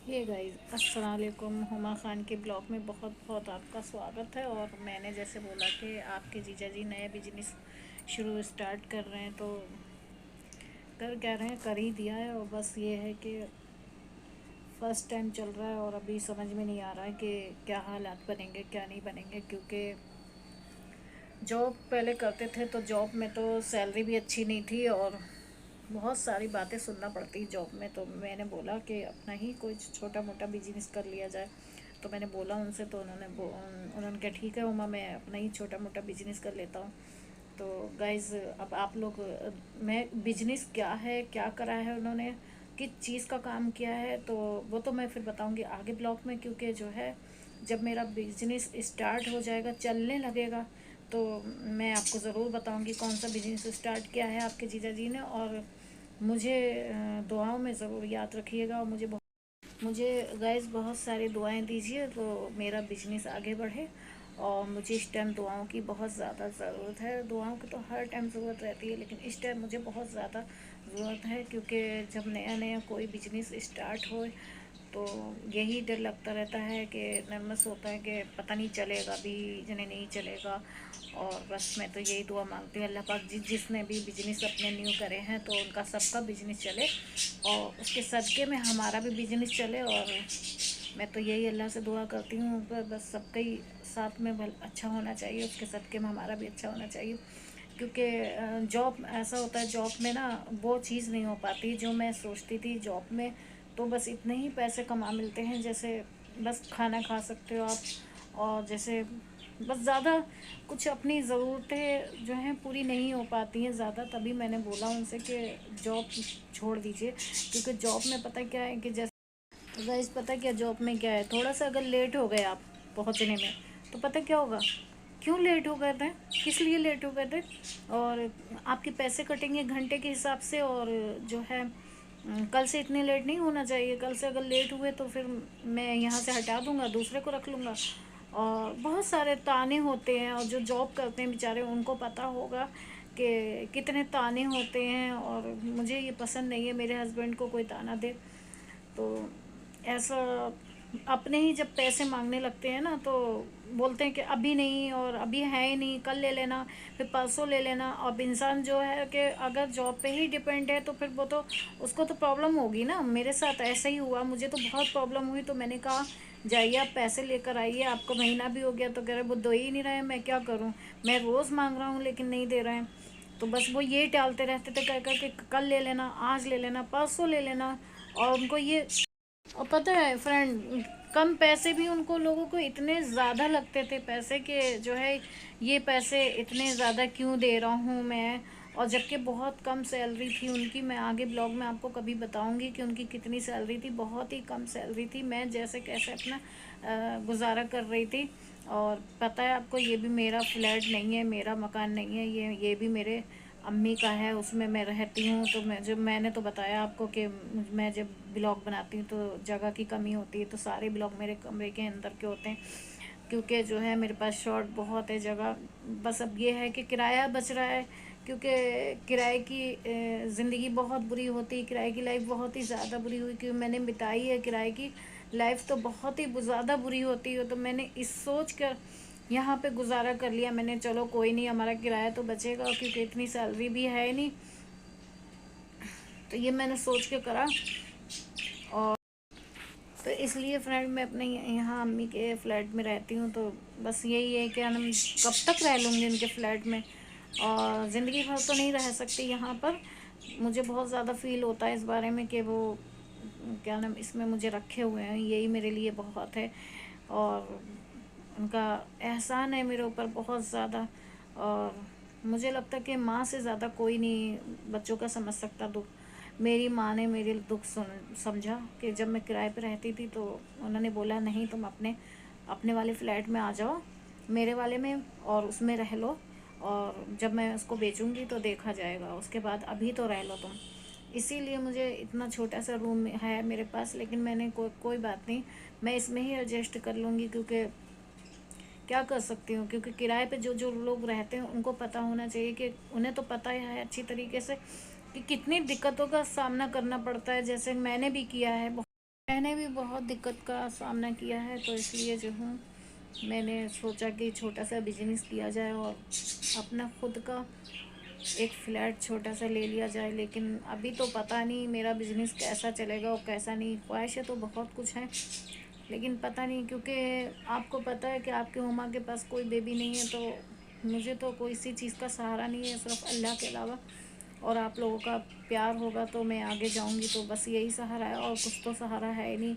Hey guys, अस्सलाम वालेकुम। हुमा ख़ान के ब्लॉग में बहुत बहुत आपका स्वागत है। और मैंने जैसे बोला कि आपके जीजा जी नया बिजनेस स्टार्ट कर रहे हैं, तो कर कह रहे हैं, कर ही दिया है। और बस ये है कि फ़र्स्ट टाइम चल रहा है और अभी समझ में नहीं आ रहा है कि क्या हालात बनेंगे क्या नहीं बनेंगे। क्योंकि जॉब पहले करते थे तो जॉब में तो सैलरी भी अच्छी नहीं थी और बहुत सारी बातें सुनना पड़ती जॉब में। तो मैंने बोला कि अपना ही कोई छोटा मोटा बिजनेस कर लिया जाए। तो मैंने बोला उनसे, तो उन्होंने कहा ठीक है उमा, मैं अपना ही छोटा मोटा बिजनेस कर लेता हूँ। तो गाइज़, अब आप लोग, मैं बिजनेस क्या है, क्या करा है उन्होंने, किस चीज़ का काम किया है, तो वो तो मैं फिर बताऊंगी आगे ब्लॉग में। क्योंकि जो है, जब मेरा बिजनेस स्टार्ट हो जाएगा, चलने लगेगा, तो मैं आपको ज़रूर बताऊंगी कौन सा बिजनेस स्टार्ट किया है आपके जीजा जी ने। और मुझे दुआओं में ज़रूर याद रखिएगा। और मुझे गैस बहुत सारी दुआएं दीजिए तो मेरा बिजनेस आगे बढ़े। और मुझे इस टाइम दुआओं की बहुत ज़्यादा ज़रूरत है। दुआओं की तो हर टाइम ज़रूरत रहती है, लेकिन इस टाइम मुझे बहुत ज़्यादा ज़रूरत है। क्योंकि जब नया नया कोई बिजनेस स्टार्ट हो तो यही डर लगता रहता है कि नर्वस होता है कि पता नहीं चलेगा भी जने नहीं चलेगा। और बस मैं तो यही दुआ मांगती हूँ, अल्लाह पाक जिसने भी बिजनेस अपने न्यू करे हैं तो उनका सबका बिजनेस चले और उसके सदक़े में हमारा भी बिजनेस चले। और मैं तो यही अल्लाह से दुआ करती हूँ, बस सबका ही साथ में भल अच्छा होना चाहिए, उसके सदक़े में हमारा भी अच्छा होना चाहिए। क्योंकि जॉब ऐसा होता है, जॉब में ना वो चीज़ नहीं हो पाती जो मैं सोचती थी जॉब में। तो बस इतने ही पैसे कमा मिलते हैं, जैसे बस खाना खा सकते हो आप। और जैसे बस ज़्यादा कुछ अपनी ज़रूरतें जो हैं पूरी नहीं हो पाती हैं ज़्यादा। तभी मैंने बोला उनसे कि जॉब छोड़ दीजिए। क्योंकि जॉब में पता क्या है कि जैसे गाइस, पता क्या जॉब में क्या है, थोड़ा सा अगर लेट हो गए आप पहुंचने में, तो पता क्या होगा, क्यों लेट हो गए थे, किस लिए लेट हो गए थे, और आपके पैसे कटेंगे घंटे के हिसाब से। और जो है, कल से इतने लेट नहीं होना चाहिए। कल से अगर लेट हुए तो फिर मैं यहाँ से हटा दूँगा, दूसरे को रख लूँगा। और बहुत सारे ताने होते हैं, और जो जॉब करते हैं बेचारे उनको पता होगा कि कितने ताने होते हैं। और मुझे ये पसंद नहीं है मेरे हस्बैंड को कोई ताना दे। तो ऐसा अपने ही जब पैसे मांगने लगते हैं ना, तो बोलते हैं कि अभी नहीं, और अभी है ही नहीं, कल ले लेना, फिर परसों ले लेना। अब इंसान जो है कि अगर जॉब पे ही डिपेंड है तो फिर वो तो उसको तो प्रॉब्लम होगी ना। मेरे साथ ऐसा ही हुआ, मुझे तो बहुत प्रॉब्लम हुई। तो मैंने कहा जाइए आप पैसे लेकर आइए, आपको महीना भी हो गया। तो कह रहे वो दो ही नहीं रहे, मैं क्या करूँ, मैं रोज़ मांग रहा हूँ लेकिन नहीं दे रहे हैं। तो बस वो ये टालते रहते थे, कह कर के कल ले लेना, आज ले लेना, परसों ले लेना। और उनको ये, और पता है फ्रेंड, कम पैसे भी उनको लोगों को इतने ज़्यादा लगते थे पैसे के, जो है ये पैसे इतने ज़्यादा क्यों दे रहा हूँ मैं। और जबकि बहुत कम सैलरी थी उनकी। मैं आगे ब्लॉग में आपको कभी बताऊंगी कि उनकी कितनी सैलरी थी। बहुत ही कम सैलरी थी, मैं जैसे कैसे अपना गुजारा कर रही थी। और पता है आपको, ये भी मेरा फ्लैट नहीं है, मेरा मकान नहीं है, ये भी मेरे अम्मी का है, उसमें मैं रहती हूँ। तो मैंने तो बताया आपको कि मैं जब ब्लॉग बनाती हूँ तो जगह की कमी होती है, तो सारे ब्लॉग मेरे कमरे के अंदर के होते हैं। क्योंकि जो है मेरे पास शॉर्ट बहुत है जगह। बस अब ये है कि किराया बच रहा है। क्योंकि किराए की ज़िंदगी बहुत बुरी होती है, किराए की लाइफ बहुत ही ज़्यादा बुरी हुई, क्योंकि मैंने बिताई है किराए की लाइफ, तो बहुत ही ज़्यादा बुरी होती है। तो मैंने इस सोच कर यहाँ पे गुजारा कर लिया मैंने, चलो कोई नहीं, हमारा किराया तो बचेगा, क्योंकि इतनी सैलरी भी है नहीं। तो ये मैंने सोच के करा। और तो इसलिए फ्रेंड, मैं अपने यहाँ अम्मी के फ्लैट में रहती हूँ। तो बस यही है कि हम कब तक रह लूँगी उनके फ्लैट में, और ज़िंदगी भर तो नहीं रह सकती यहाँ पर। मुझे बहुत ज़्यादा फील होता है इस बारे में कि वो क्या नाम इसमें मुझे रखे हुए हैं, यही मेरे लिए बहुत है। और उनका एहसान है मेरे ऊपर बहुत ज़्यादा। और मुझे लगता है कि माँ से ज़्यादा कोई नहीं बच्चों का समझ सकता दुख। मेरी माँ ने मेरे दुख समझा कि जब मैं किराए पे रहती थी तो उन्होंने बोला नहीं, तुम अपने अपने वाले फ्लैट में आ जाओ, मेरे वाले में, और उसमें रह लो। और जब मैं उसको बेचूंगी तो देखा जाएगा, उसके बाद अभी तो रह लो तुम। इसीलिए मुझे इतना छोटा सा रूम है मेरे पास, लेकिन मैंने कोई बात नहीं, मैं इसमें ही एडजस्ट कर लूँगी। क्योंकि क्या कर सकती हूँ, क्योंकि किराए पे जो जो लोग रहते हैं उनको पता होना चाहिए कि उन्हें तो पता है अच्छी तरीके से कि कितनी दिक्कतों का सामना करना पड़ता है, जैसे मैंने भी किया है। मैंने भी बहुत दिक्कत का सामना किया है, तो इसलिए जो हूँ मैंने सोचा कि छोटा सा बिजनेस किया जाए और अपना खुद का एक फ्लैट छोटा सा ले लिया जाए। लेकिन अभी तो पता नहीं मेरा बिज़नेस कैसा चलेगा और कैसा नहीं। ख्वाहिशें तो बहुत कुछ हैं, लेकिन पता नहीं, क्योंकि आपको पता है कि आपकी मम्मा के पास कोई बेबी नहीं है, तो मुझे तो कोई सी चीज़ का सहारा नहीं है सिर्फ अल्लाह के अलावा। और आप लोगों का प्यार होगा तो मैं आगे जाऊंगी, तो बस यही सहारा है, और कुछ तो सहारा है ही नहीं।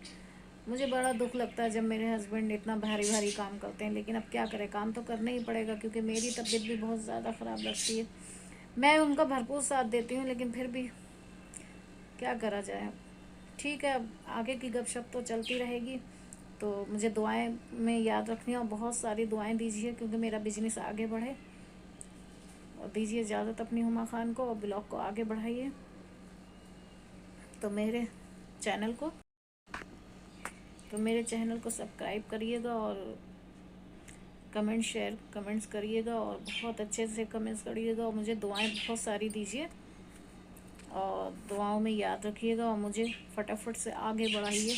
मुझे बड़ा दुख लगता है जब मेरे हस्बैंड इतना भारी भारी काम करते हैं, लेकिन अब क्या करें, काम तो करना ही पड़ेगा, क्योंकि मेरी तबीयत भी बहुत ज़्यादा ख़राब लगती है। मैं उनका भरपूर साथ देती हूँ, लेकिन फिर भी क्या करा जाए। ठीक है, अब आगे की गपशप तो चलती रहेगी। तो मुझे दुआएं में याद रखनी, और बहुत सारी दुआएं दीजिए, क्योंकि मेरा बिजनेस आगे बढ़े। और दीजिए इजाज़त अपनी हुमा खान को, और ब्लॉग को आगे बढ़ाइए। तो चैनल को मेरे चैनल को सब्सक्राइब करिएगा, और कमेंट्स करिएगा, और बहुत अच्छे से कमेंट्स करिएगा, और मुझे दुआएं बहुत सारी दीजिए, और दुआओं में याद रखिएगा, और मुझे फटाफट से आगे बढ़ाइए,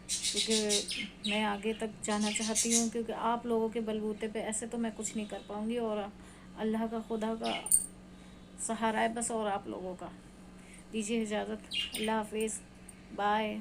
क्योंकि मैं आगे तक जाना चाहती हूँ। क्योंकि आप लोगों के बलबूते पे ऐसे तो मैं कुछ नहीं कर पाऊँगी, और अल्लाह का, खुदा का सहारा है बस, और आप लोगों का। दीजिए इजाज़त। अल्लाह हाफिज़। बाय।